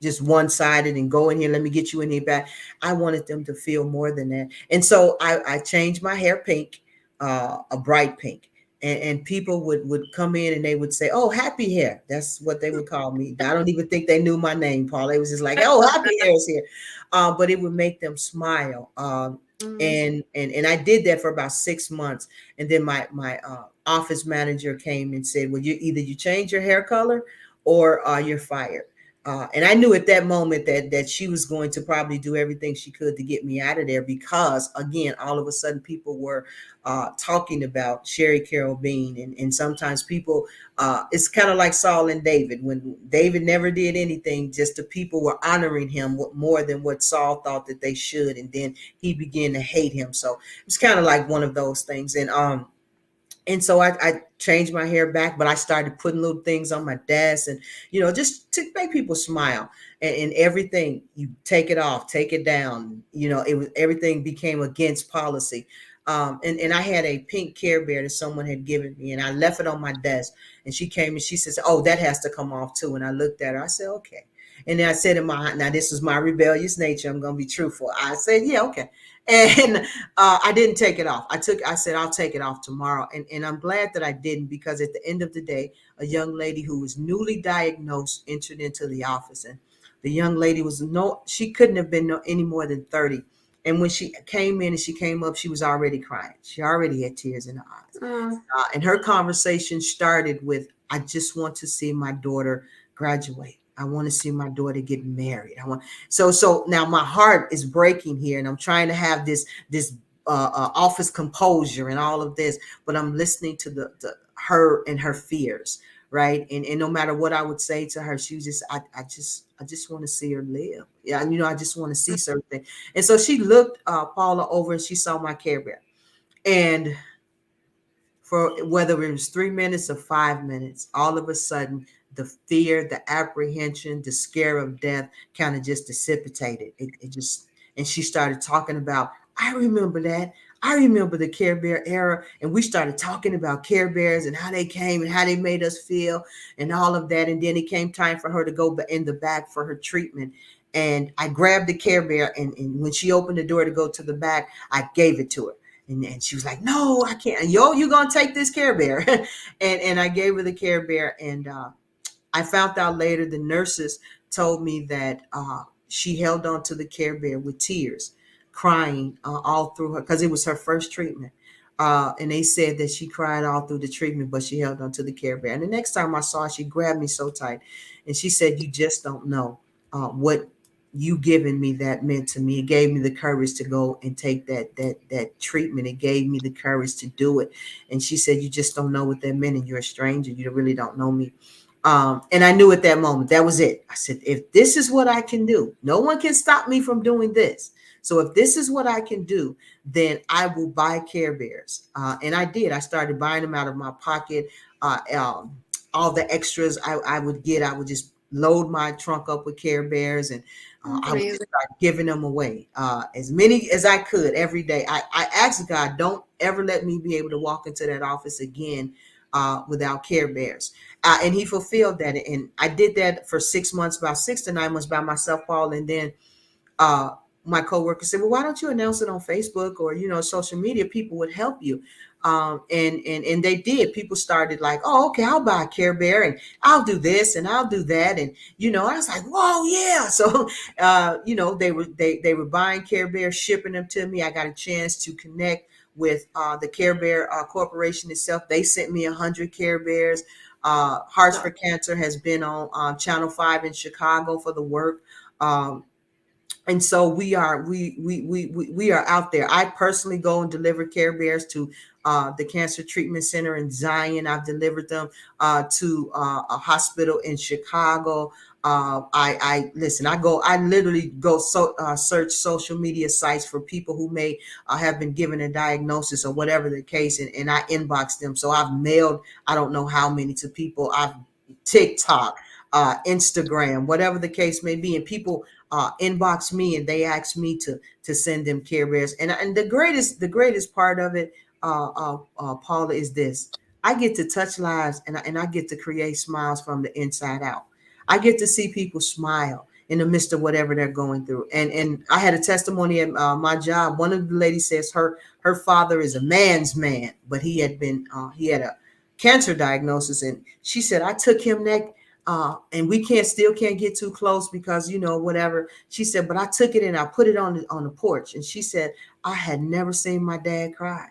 just one-sided and go in here, let me get you in here back. I wanted them to feel more than that. And so I changed my hair pink, a bright pink. And people would come in and they would say, "Oh, happy hair." That's what they would call me. I don't even think they knew my name, Paula. It was just like, "Oh, happy hair is here," but it would make them smile. Mm. And I did that for about 6 months, and then my office manager came and said, "Well, you change your hair color, or you're fired." And I knew at that moment that she was going to probably do everything she could to get me out of there, because again, all of a sudden people were talking about Sherry Carol Bean, and sometimes people, it's kind of like Saul and David. When David never did anything, just the people were honoring him more than what Saul thought that they should, and then he began to hate him. So it's kind of like one of those things. And so I changed my hair back, but I started putting little things on my desk, and just to make people smile. And everything, you take it off, take it down. It was, everything became against policy. And I had a pink Care Bear that someone had given me, and I left it on my desk. And she came and she says, "Oh, that has to come off too." And I looked at her. I said, "Okay." And then I said in my, now this was my rebellious nature, I'm gonna be truthful. I said, "Yeah, okay." And I didn't take it off. I said, "I'll take it off tomorrow." And I'm glad that I didn't, because at the end of the day, a young lady who was newly diagnosed entered into the office. And the young lady was she couldn't have been any more than 30. And when she came in and she came up, she was already crying. She already had tears in her eyes. Mm. And her conversation started with, "I just want to see my daughter graduate. I want to see my daughter get married. I want." So now my heart is breaking here, and I'm trying to have this office composure and all of this, but I'm listening to the her and her fears, right? And no matter what I would say to her, she was just, I just want to see her live. Yeah, and I just want to see certain. And so she looked Paula over, and she saw my Care Bear, and for whether it was 3 minutes or 5 minutes, all of a sudden, the fear, the apprehension, the scare of death kind of just dissipated. It just, and she started talking about, "I remember that. I remember the Care Bear era." And we started talking about Care Bears and how they came and how they made us feel and all of that. And then it came time for her to go in the back for her treatment. And I grabbed the Care Bear, and when she opened the door to go to the back, I gave it to her. And she was like, "No, I can't." "Yo, you're gonna take this Care Bear." And I gave her the Care Bear. And I found out later, the nurses told me that she held on to the Care Bear with tears, crying all through her, because it was her first treatment. And they said that she cried all through the treatment, but she held on to the Care Bear. And the next time I saw her, she grabbed me so tight, and she said, "You just don't know what you giving me that meant to me. It gave me the courage to go and take that treatment. It gave me the courage to do it." And she said, "You just don't know what that meant, and you're a stranger. You really don't know me." And I knew at that moment, that was it. I said, if this is what I can do, no one can stop me from doing this. So if this is what I can do, then I will buy Care Bears. And I did. I started buying them out of my pocket. All the extras I would get, I would just load my trunk up with Care Bears, and I would Amazing. start giving them away, as many as I could every day. I asked God, don't ever let me be able to walk into that office again without Care Bears. And he fulfilled that. And I did that for 6 months, about 6 to 9 months by myself, Paul. And then uh, my coworker said, "Well, why don't you announce it on Facebook or, social media? People would help you." And they did. People started like, "Oh, okay, I'll buy a Care Bear, and I'll do this and I'll do that." And, I was like, "Whoa, yeah." So, they were buying Care Bears, shipping them to me. I got a chance to connect with the Care Bear Corporation itself. They sent me 100 Care Bears. Hearts for Cancer has been on Channel 5 in Chicago for the work. And so we are out there. I personally go and deliver Care Bears to the Cancer Treatment Center in Zion. I've delivered them to a hospital in Chicago. I listen. I literally go search social media sites for people who may have been given a diagnosis or whatever the case, and I inbox them. So I've mailed, I don't know how many to people. I've TikTok, Instagram, whatever the case may be, and people inbox me and they ask me to send them Care Bears. And the greatest part of it, Paula, is this: I get to touch lives, and I get to create smiles from the inside out. I get to see people smile in the midst of whatever they're going through. And I had a testimony at my job. One of the ladies says her father is a man's man, but he had a cancer diagnosis, and she said I took him that. And we can't get too close because whatever. She said, but I took it and I put it on the porch. And she said, I had never seen my dad cry.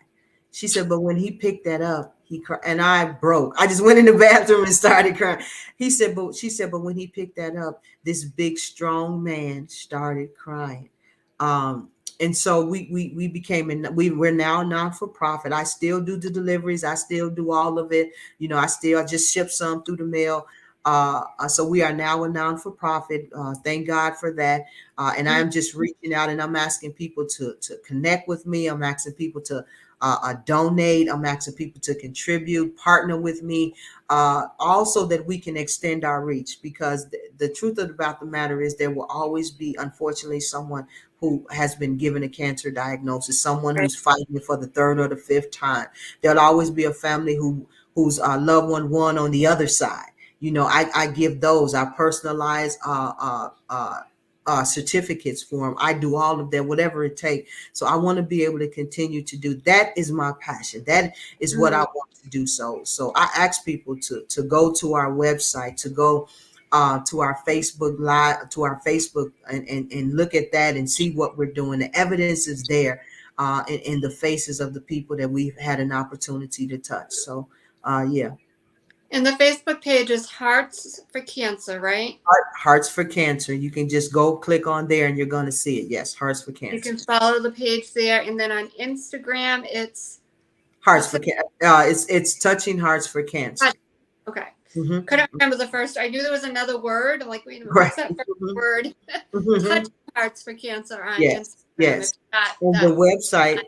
She said, but when he picked that up, he cried, and I broke. I just went in the bathroom and started crying. She said, but when he picked that up, this big, strong man started crying. And so we became, we're now non for profit. I still do the deliveries. I still do all of it. I just ship some through the mail. So we are now a non for profit. Thank God for that. And I'm just reaching out, and I'm asking people to connect with me. I'm asking people to donate. I'm asking people to contribute, partner with me, also that we can extend our reach, because the truth about the matter is there will always be, unfortunately, someone who has been given a cancer diagnosis, someone Right. who's fighting for the third or the fifth time. There'll always be a family whose loved one won on the other side. I give those. I personalize certificates for them. I do all of that, whatever it takes. So I want to be able to continue to do that. Is my passion. That is what I want to do. So I ask people to go to our website, to go to our Facebook live, to our Facebook, and look at that and see what we're doing. The evidence is there in the faces of the people that we've had an opportunity to touch. So yeah. And the Facebook page is Hearts for Cancer, right? Hearts for Cancer. You can just go click on there and you're going to see it. Yes, Hearts for You Cancer. can follow the page there, and then on Instagram, it's Hearts for Cancer. It's touching Hearts for Cancer. okay. Mm-hmm. Couldn't remember the first. I knew there was another word. I'm like, wait a minute, Right. what's that first Mm-hmm. word? Mm-hmm. Touching Hearts for Cancer on Yes. Instagram. If Yes. not, And the that's website.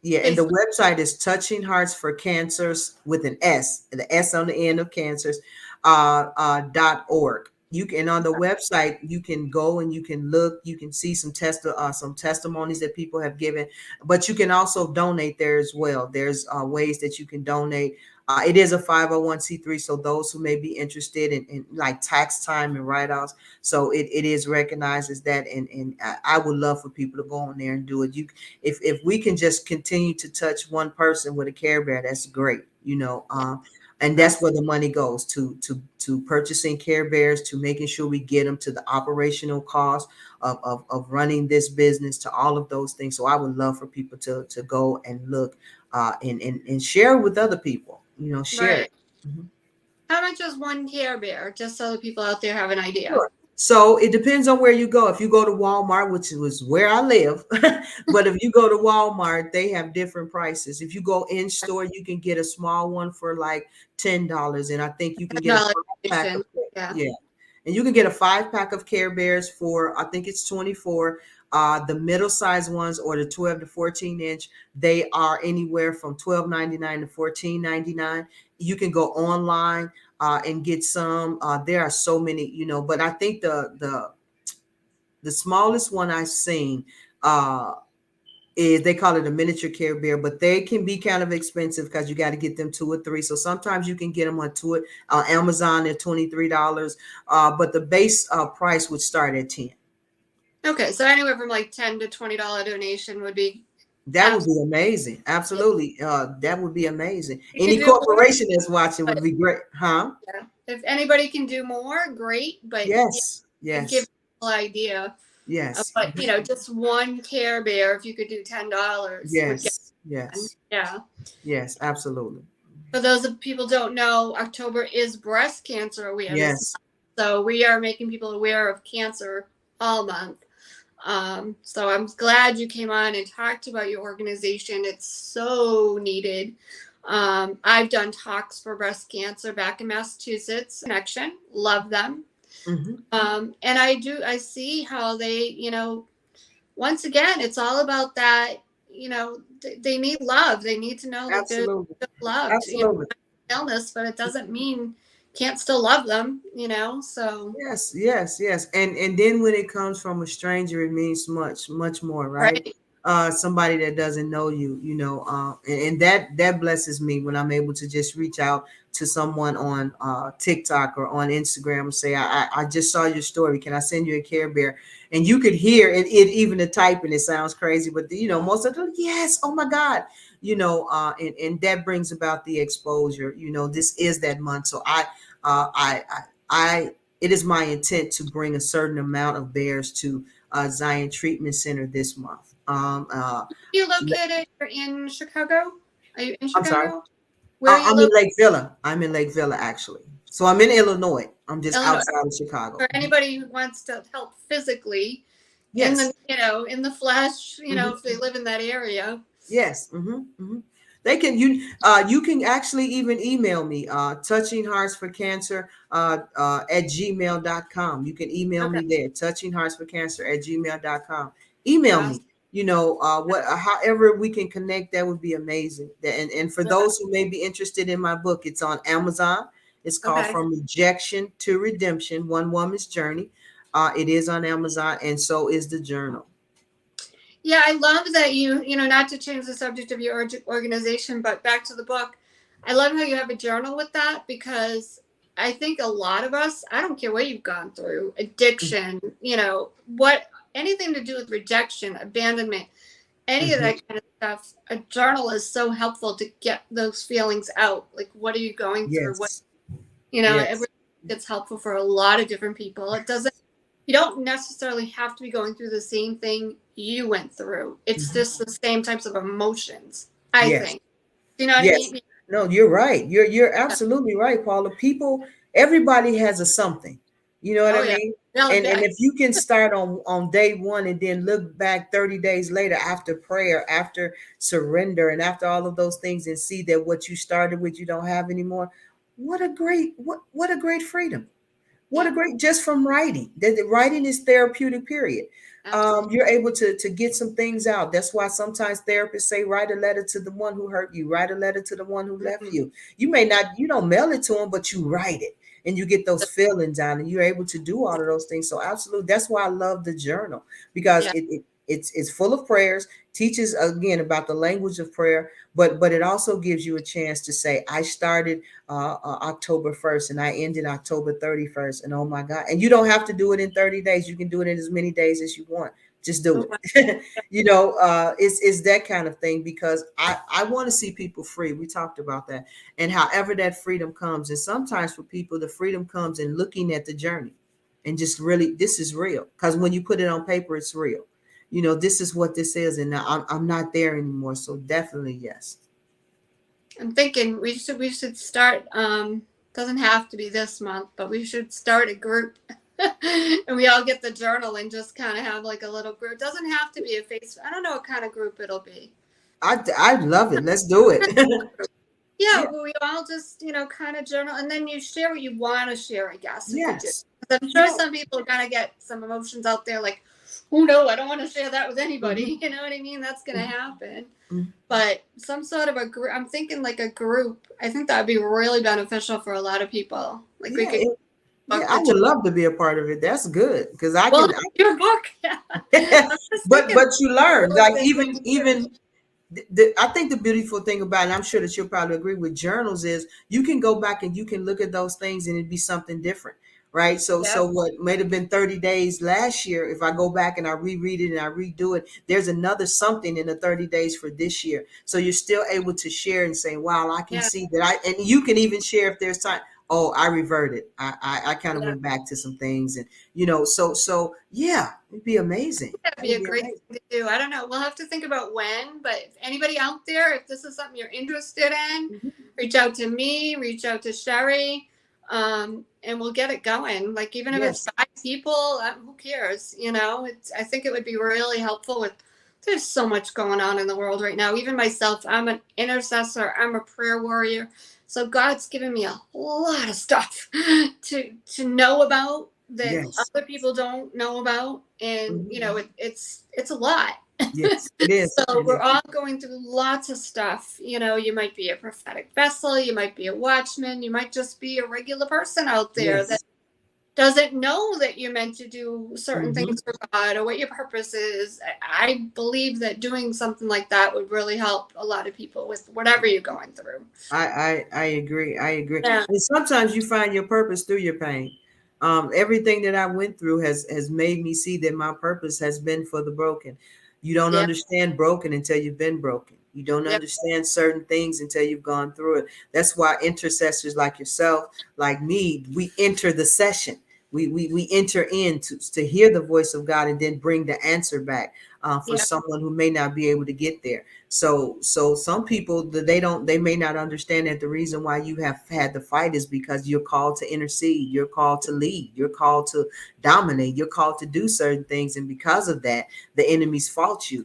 Yeah, and the Facebook. website is Touching Hearts for Cancers with an S, the S on the end of cancers, .org. You can, on the website, you can go and you can look, you can see some testimonies that people have given, but you can also donate there as well. There's ways that you can donate. It is a 501c3, so those who may be interested in like tax time and write-offs, so it is recognized as that, and I would love for people to go on there and do it. If we can just continue to touch one person with a Care Bear, that's great, and that's where the money goes to purchasing Care Bears, to making sure we get them, to the operational cost of running this business, to all of those things. So I would love for people to go and look and share with other people, share Right. it. Mhm. How much is one Care Bear? Just so the people out there have an idea. Sure. So it depends on where you go. If you go to Walmart, which was where I live, but if you go to Walmart, they have different prices. If you go in store, you can get a small one for like $10, and I think you can get a Dollar 5-pack of, station. Yeah. yeah, and you can get a 5-pack of Care Bears for, I think it's 24. The middle size ones, or the 12 to 14-inch, they are anywhere from $12.99 to $14.99. You can go online and get some. There are so many, but I think the smallest one I've seen is, they call it a miniature Care Bear, but they can be kind of expensive because you got to get them 2 or 3. So sometimes you can get them on Amazon at $23, but the base price would start at 10. Okay, so anywhere from like $10 to $20 donation would be That would be absolutely. amazing. Absolutely. That would be amazing. You can Any do more, corporation that's watching would but be great. Huh? yeah. If anybody can do more, great. But yeah, Yes. to give Yes. people an idea of Yes. what, just one Care Bear, if you could do $10 would get Yes. done. Yes. Yeah. Yes. Absolutely. For those of people don't know, October is Breast Cancer Awareness Yes. Month. So we are making people aware of cancer all month. So I'm glad you came on and talked about your organization. It's so needed. I've done talks for breast cancer back in Massachusetts. Connection, love them. Hmm. And I see how they, once again, it's all about that, they need love. They need to know that they're Absolutely. still loved, Absolutely. illness, but it doesn't mean can't still love them, so. Yes. Yes. Yes. And then when it comes from a stranger, it means much, much more, right? Right. somebody that doesn't know you, and that blesses me when I'm able to just reach out to someone on TikTok or on Instagram and say, I just saw your story. Can I send you a Care Bear? And you could hear it even the typing. It sounds crazy, but most of them, yes, oh my God, and that brings about the exposure. This is that month, so I it is my intent to bring a certain amount of bears to Zion Treatment Center this month. You located? You're in Chicago? Are you in I'm sorry. Chicago? Where are you I'm in located? Lake Villa. I'm in Lake Villa, actually. So I'm in Illinois. I'm just Illinois. outside of Chicago. For anybody who wants to help physically in Yes. the in the flesh, Mhm. if they live in that area. Yes. They can you can actually even email me touching hearts for cancer at gmail.com. You can email Okay. me there, touching hearts for cancer at gmail.com. Email Awesome. me. What however we can connect, that would be amazing. And for Okay. those who may be interested in my book, it's on Amazon. It's called Okay. From Rejection to Redemption: One Woman's Journey. It is on Amazon, and so is the journal. Yeah, I love that not to change the subject of your organization, but back to the book. I love how you have a journal with that because I think a lot of us, I don't care what you've gone through, addiction, what anything to do with rejection, abandonment, any of Mhm. that kind of stuff, a journal is so helpful to get those feelings out. Like, what are you going through? Yes. It Yes. really, it's helpful for a lot of different people. It doesn't, you don't necessarily have to be going through the same thing you went through. It's Mhm. just the same types of emotions, I Yes. think. Do you know what I Yes. mean? No, you're right. You're absolutely right, Paula. Everybody has a something. You know what Oh, I yeah. mean? Really And bad. if you can start on day one and then look back 30 days later after prayer, after surrender, and after all of those things, and see that what you started with you don't have anymore, what a great freedom. What a Yeah, great, just from writing. That writing is therapeutic, period. absolutely. You're able to get some things out. That's why sometimes therapists say, write a letter to the one who hurt you, write a letter to the one who left Mhm. you. You may not, you don't mail it to them, but you write it and you get those feelings out, and you're able to do all of those things. So absolutely, that's why I love the journal, because Yeah. it's full of prayers, teaches again about the language of prayer, but it also gives you a chance to say, I started October 1st and I ended October 31st. And oh my God. And you don't have to do it in 30 days. You can do it in as many days as you want. Just do Oh, wow. it. It's that kind of thing, because I want to see people free. We talked about that. And however that freedom comes. And sometimes for people, the freedom comes in looking at the journey and just really, this is real. Because when you put it on paper, it's real. This is what this is. And now I'm not there anymore. So definitely, yes. I'm thinking we should start doesn't have to be this month, but we should start a group and we all get the journal and just kind of have like a little group. It doesn't have to be a face. I don't know what kind of group it'll be. I love it. Let's do it. Yeah, Yeah. well, we all just, kind of journal, and then you share what you want to share, I guess, if you do. Yes. 'Cause I'm sure Yeah. some people are going to get some emotions out there like, oh no, I don't want to share that with Mhm. anybody. You know what I mean? That's going to Mhm. happen. Mhm. But some sort of a group, I'm thinking like a group, I think that would be really beneficial for a lot of people. Like we Yeah. could Yeah. book I the, would love to be a part of it. That's good, because I well, can. your book. I'm just but thinking but you learn, real like, estate even I think the beautiful thing about it, and I'm sure that you'll probably agree with journals, is you can go back and you can look at those things and it'd be something different, right? So Yep. what might have been 30 days last year, if I go back and I reread it and I redo it, there's another something in the 30 days for this year. So you're still able to share and say, wow, I can Yeah. see that. And you can even share if there's time. Oh, I reverted. I kind of Yeah. went back to some things, and so yeah, it'd be amazing. That'd That be would a be great amazing. thing to do. I don't know. We'll have to think about when, but if anybody out there, if this is something you're interested in, Mhm. reach out to me, reach out to Sherry, and we'll get it going. Like even if it's Yes. 5 people, who cares? I think it would be really helpful with. There's so much going on in the world right now. Even myself, I'm an intercessor. I'm a prayer warrior. So God's given me a lot of stuff to know about that Yes. other people don't know about, and Mhm. it's a lot. Yes, it is. So It we're is. all going through lots of stuff. You might be a prophetic vessel, you might be a watchman, you might just be a regular person out there that Yes. doesn't know that you're meant to do certain Mhm. things for God or what your purpose is. I believe that doing something like that would really help a lot of people with whatever you're going through. I agree. I agree. Yeah. And sometimes you find your purpose through your pain. Everything that I went through has made me see that my purpose has been for the broken. You don't Yeah. understand broken until you've been broken. You don't Yeah. understand certain things until you've gone through it. That's why intercessors like yourself, like me, we enter the session. We enter in to hear the voice of God and then bring the answer back for Yeah. someone who may not be able to get there. So some people, they may not understand that the reason why you have had the fight is because you're called to intercede, you're called to lead, you're called to dominate, you're called to do certain things, and because of that, the enemies fought you.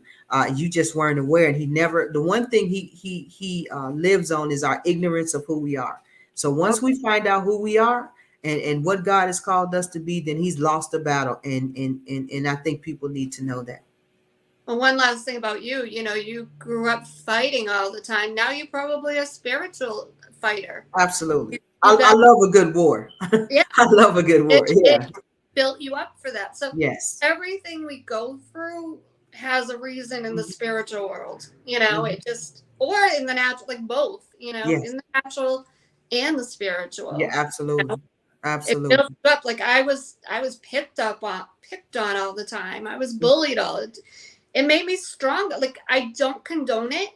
You just weren't aware, and he never. The one thing he lives on is our ignorance of who we are. So once Okay. we find out who we are and what God has called us to be, then He's lost the battle, and I think people need to know that. Well, one last thing about you, you grew up fighting all the time. Now you're probably a spiritual fighter. Absolutely. You I got, love a good war. yeah, I love a good war. it Yeah. built you up for that. So Yes. everything we go through has a reason in the Mhm. spiritual world. Mhm. It just, or in the natural, like both, Yes. in the natural and the Yeah, spiritual. You know, absolutely. it built Absolutely. you up. Like I was picked on all the time. I was bullied it made me stronger. Like I don't condone it,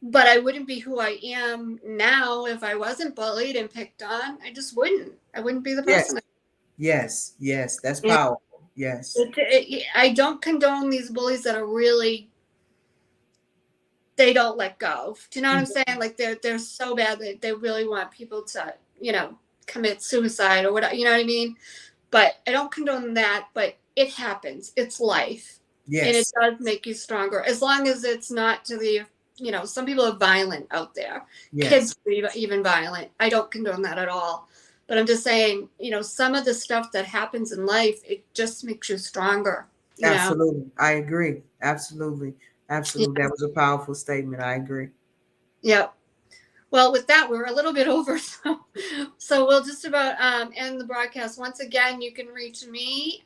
but I wouldn't be who I am now if I wasn't bullied and picked on. I just wouldn't. I wouldn't be the Yes. person. Yes. Yes. That's And powerful. Yes. I don't condone these bullies that are really, they don't let go. Do you know what I'm Mhm. saying? Like they're so bad that they really want people to, commit suicide or whatever. You know what I mean? But I don't condone that. But it happens. It's life, and it Yes. does make you stronger as long as it's not to the. Some people are violent out there. Yes. Kids are even violent. I don't condone that at all. But I'm just saying, some of the stuff that happens in life, it just makes you stronger. You know. Absolutely. I agree. Absolutely. Absolutely. That was a powerful statement. I agree. Yeah. Well, with that, we're a little bit over, so we'll just about end the broadcast. Once again, you can reach me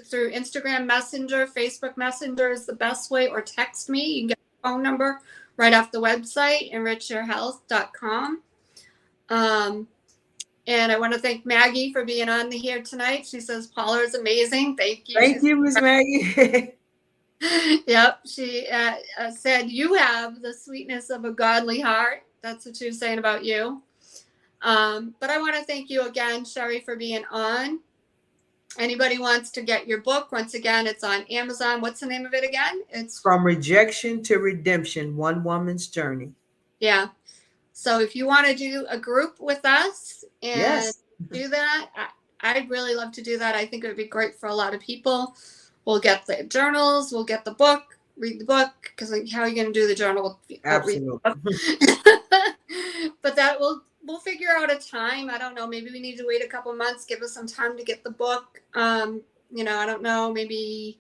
through Instagram Messenger, Facebook Messenger is the best way, or text me. You can get my phone number right off the website, enrichyourhealth.com. Um, and I want to thank Maggie for being on here tonight. She says Paula is amazing. Thank you. Thank you, Miss Maggie. Yep, she said you have the sweetness of a godly heart. That's what she was saying about you. But I want to thank you again, Sherry, for being on. Anybody wants to get your book, once again, it's on Amazon. What's the name of it again? It's, From rejection to redemption, one woman's journey. yeah. So if you want to do a group with us and Yes. do that, I'd really love to do that. I think it would be great for a lot of people. We'll get the journals, we'll get the book, read the book, because how are you going to do the journal without reading the book? Absolutely. But that we'll figure out a time. I don't know. Maybe we need to wait a couple months, give us some time to get the book. I don't know. Maybe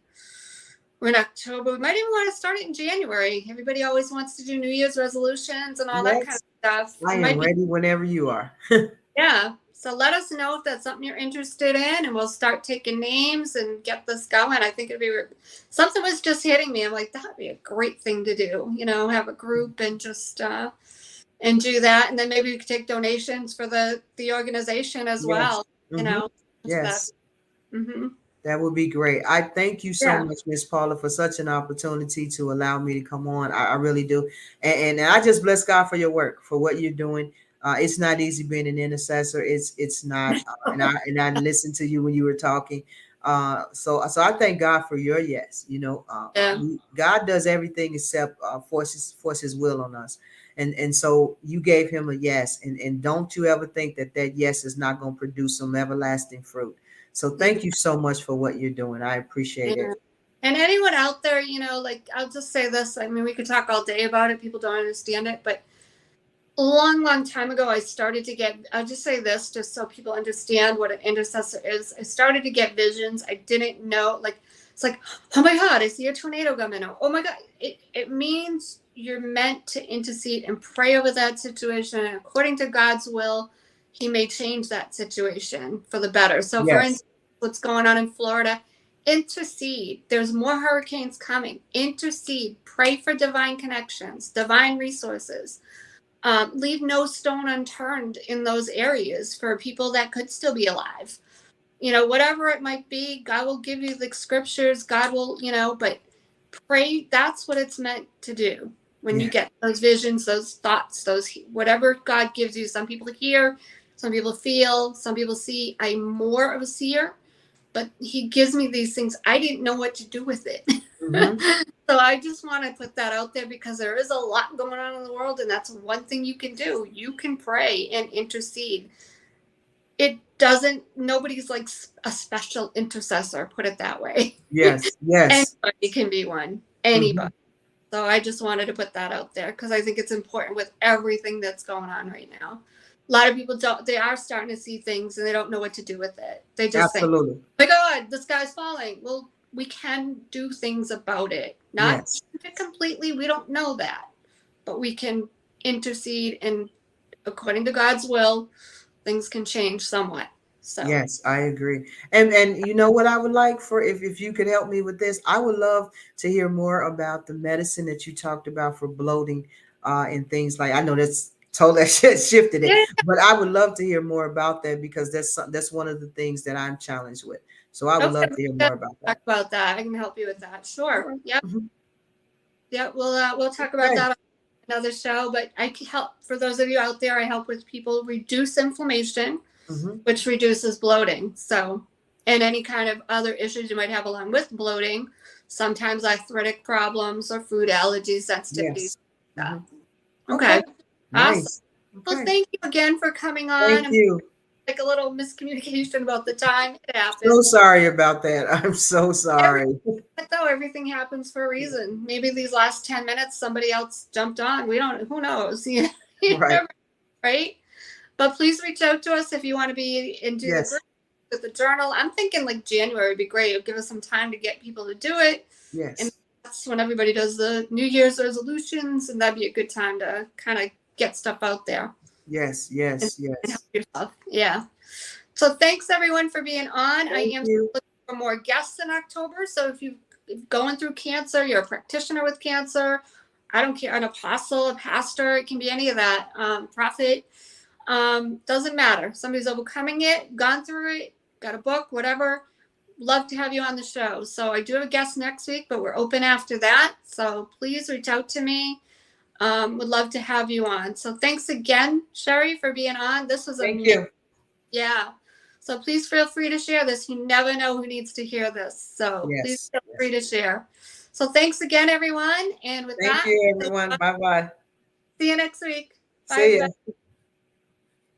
we're in October. We might even want to start it in January. Everybody always wants to do New Year's resolutions and all that kind of Yes. stuff. I It am might be, ready whenever you are. yeah. So let us know if that's something you're interested in, and we'll start taking names and get this going. I think it'd be something was just hitting me. I'm like, that'd be a great thing to do. Have a group and just and do that, and then maybe we could take donations for the organization as Yes. well. Hmm. So that. Yes. Hmm. That would be great. I thank you so Yeah. much, Miss Paula, for such an opportunity to allow me to come on. I really do. And I just bless God for your work, for what you're doing. It's not easy being an intercessor. It's not. And I listened to you when you were talking. So I thank God for your yes. Yeah. God does everything except force His will on us. And so you gave Him a yes. And don't you ever think that yes is not going to produce some everlasting fruit. So Yeah. thank you so much for what you're doing. I appreciate Yeah. it. And anyone out there, like I'll just say this. I mean, we could talk all day about it. People don't understand it, but a long, long time ago, I started to get, I'll just say this just so people understand what an intercessor is. I started to get visions. I didn't know, like, it's like, oh my God, I see a tornado coming. Oh my God. It means you're meant to intercede and pray over that situation according to God's will he may change that situation for the better. So for Yes. instance, what's going on in Florida, intercede. There's more hurricanes coming. Intercede. Pray for divine connections, divine resources. Leave no stone unturned in those areas for people that could still be alive. Whatever it might be, God will give you the scriptures. God will, but pray. That's what it's meant to do. When you Yeah. get those visions, those thoughts, those whatever God gives you. Some people hear, some people feel, some people see. I'm more of a seer, but he gives me these things. I didn't know what to do with it. Mm-hmm. So I just want to put that out there because there is a lot going on in the world, and that's one thing you can do. You can pray and intercede. Nobody's like a special intercessor, put it that way. Yes. Yes. Anybody can be one. Mm-hmm. Anybody. So I just wanted to put that out there because I think it's important with everything that's going on right now. A lot of people they are starting to see things and they don't know what to do with it. They just think, Absolutely. oh my God, the sky's falling. Well, we can do things about it. Not Yes. completely, we don't know that. But we can intercede, and according to God's will, things can change somewhat. So Yes, I agree. And you know what I would like for, if you could help me with this, I would love to hear more about the medicine that you talked about for bloating and things like, I know that's totally shifted it, yeah, but I would love to hear more about that because that's one of the things that I'm challenged with. So I would okay, love to hear we'll more about talk that. about that. I can help you with that. All Sure. right. Yep. Mhm. Yep. We'll talk about Okay. that on another show. But I can help, for those of you out there. I help with people reduce inflammation, Hmm. which reduces bloating. So, and any kind of other issues you might have along with bloating, sometimes arthritic problems or food allergies, sensitivities. Yes. That. Hmm. Okay. Okay. Awesome. Nice. Well, Okay. thank you again for coming on. Thank And you. like a little miscommunication about the time. It So happens. sorry about that. I'm so Every sorry. though everything happens for a reason. Maybe these last 10 minutes somebody else jumped on. We don't, who knows? You Right. never, right? But please reach out to us if you want to be into the group Yes. with the journal. I'm thinking like January would be great. It'll give us some time to get people to do it. And Yes. that's when everybody does the New Year's resolutions, and that'd be a good time to kind of get stuff out there Yes. and, Yes. and help Yes. yourself. Yeah. So thanks everyone for being on. I Thank am you. looking for more guests in October. So if you're going through cancer, you're a practitioner with cancer, I don't care, an apostle, a pastor, it can be any of that, prophet, doesn't matter. Somebody's overcoming it, gone through it, got a book, whatever. Love to have you on the show. So I do have a guest next week, but we're open after that. So please reach out to me. Would love to have you on. So thanks again, Sherry, for being on. This was Thank amazing. you. Yeah. So please feel free to share this. You never know who needs to hear this. So please Yes. feel Yes. free to share. So thanks again, everyone. And with Thank that, you, everyone. Bye bye. see you next week. Bye, See everybody. ya.